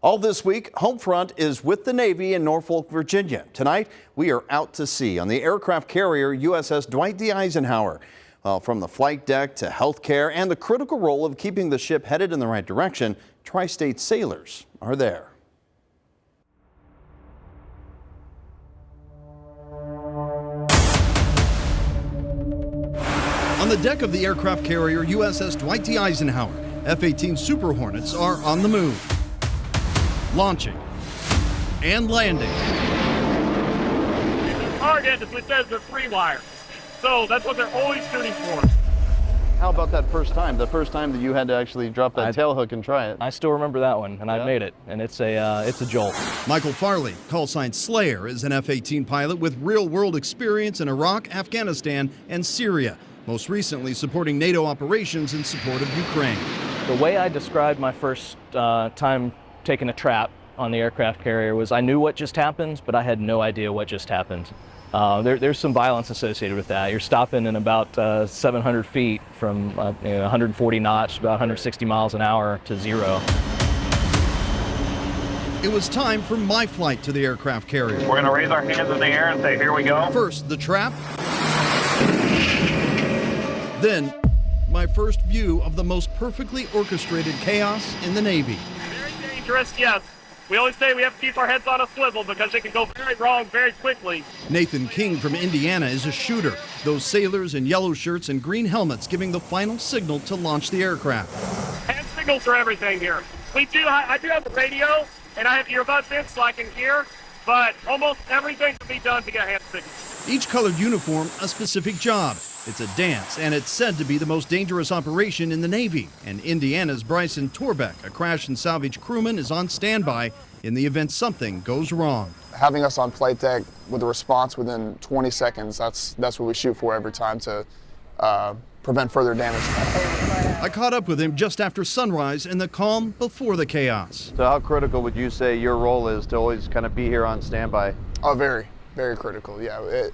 All this week, Homefront is with the Navy in Norfolk, Virginia. Tonight, we are out to sea on the aircraft carrier USS Dwight D Eisenhower. Well, from the flight deck to healthcare and the critical role of keeping the ship headed in the right direction, tri-state sailors are there. On the deck of the aircraft carrier USS Dwight D Eisenhower, F-18 Super Hornets are on the move, launching and landing. The target, as it says, they're free wire. So that's what they're always shooting for. How about that first time? The first time that you had to actually drop that tail hook and try it. I still remember that one, and I made it, and it's a jolt. Michael Farley, call sign Slayer, is an F-18 pilot with real-world experience in Iraq, Afghanistan, and Syria, most recently supporting NATO operations in support of Ukraine. The way I described my first time taking a trap on the aircraft carrier was I knew what just happened, but I had no idea what just happened. There's some violence associated with that. You're stopping in about 700 feet from 140 knots, about 160 miles an hour to zero. It was time for my flight to the aircraft carrier. We're going to raise our hands in the air and say, here we go. First, the trap. Then, my first view of the most perfectly orchestrated chaos in the Navy. Very dangerous, yes. We always say we have to keep our heads on a swivel because it can go very wrong very quickly. Nathan King from Indiana is a shooter. Those sailors in yellow shirts and green helmets giving the final signal to launch the aircraft. Hand signals are everything here. I do have the radio, and I have earbuds in so I can hear, but almost everything can be done to get hand signals. Each colored uniform, a specific job. It's a dance, and it's said to be the most dangerous operation in the Navy. And Indiana's Bryson Torbeck, a crash and salvage crewman, is on standby in the event something goes wrong. Having us on flight deck with a response within 20 seconds, that's what we shoot for every time to prevent further damage. I caught up with him just after sunrise in the calm before the chaos. So how critical would you say your role is to always kind of be here on standby? Oh, very, very critical, yeah.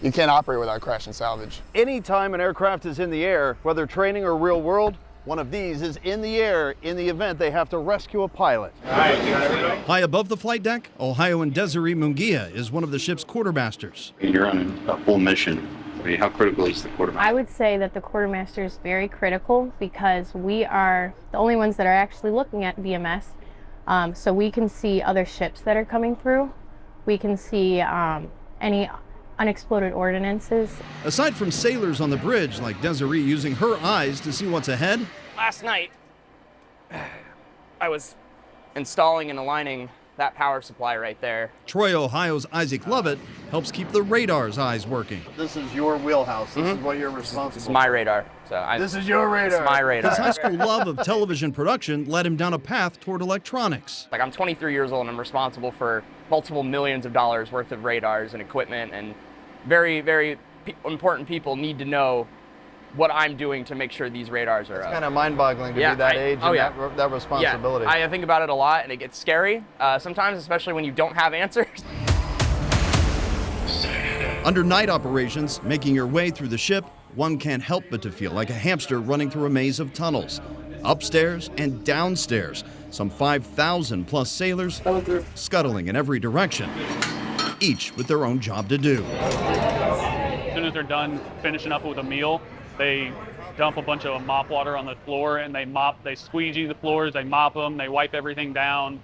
You can't operate without crash and salvage. Anytime an aircraft is in the air, whether training or real world, one of these is in the air in the event they have to rescue a pilot. High above the flight deck, Ohioan Desiree Mungia is one of the ship's quartermasters. You're on a full mission. I mean, how critical is the quartermaster? I would say that the quartermaster is very critical because we are the only ones that are actually looking at VMS. So we can see other ships that are coming through. We can see any unexploded ordnances. Aside from sailors on the bridge, like Desiree using her eyes to see what's ahead. Last night, I was installing and aligning that power supply right there. Troy, Ohio's Isaac Lovett helps keep the radar's eyes working. This is your wheelhouse. This is what you're responsible for. It's my radar. This is your radar. It's my radar. His high school love of television production led him down a path toward electronics. I'm 23 years old and I'm responsible for multiple millions of dollars worth of radars and equipment, and very, very important people need to know what I'm doing to make sure these radars are up. It's kind of mind-boggling to be that age and that responsibility. Yeah, I think about it a lot, and it gets scary sometimes, especially when you don't have answers. Under night operations, making your way through the ship, one can't help but to feel like a hamster running through a maze of tunnels. Upstairs and downstairs, some 5,000 plus sailors scuttling in every direction, each with their own job to do. As soon as they're done finishing up with a meal, they dump a bunch of mop water on the floor and they squeegee the floors, they mop them, they wipe everything down.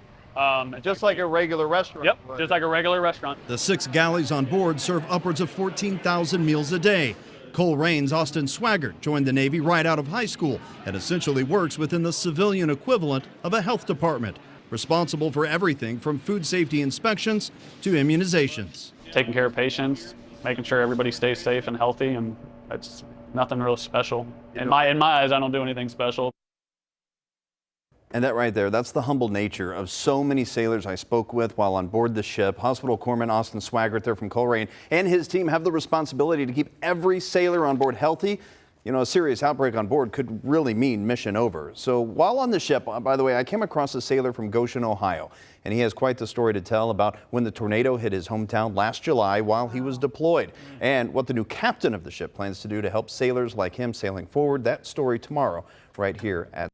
Just like a regular restaurant. Yep, just like a regular restaurant. The 6 galleys on board serve upwards of 14,000 meals a day. Cole Rain's Austin Swaggart joined the Navy right out of high school and essentially works within the civilian equivalent of a health department, responsible for everything from food safety inspections to immunizations. Taking care of patients, making sure everybody stays safe and healthy, and that's nothing real special. In my eyes, I don't do anything special. And that right there, that's the humble nature of so many sailors I spoke with while on board the ship. Hospital Corpsman Austin Swaggart there from Coleraine and his team have the responsibility to keep every sailor on board healthy. You know, a serious outbreak on board could really mean mission over. So while on the ship, by the way, I came across a sailor from Goshen, Ohio, and he has quite the story to tell about when the tornado hit his hometown last July while he was deployed, and what the new captain of the ship plans to do to help sailors like him sailing forward. That story tomorrow right here at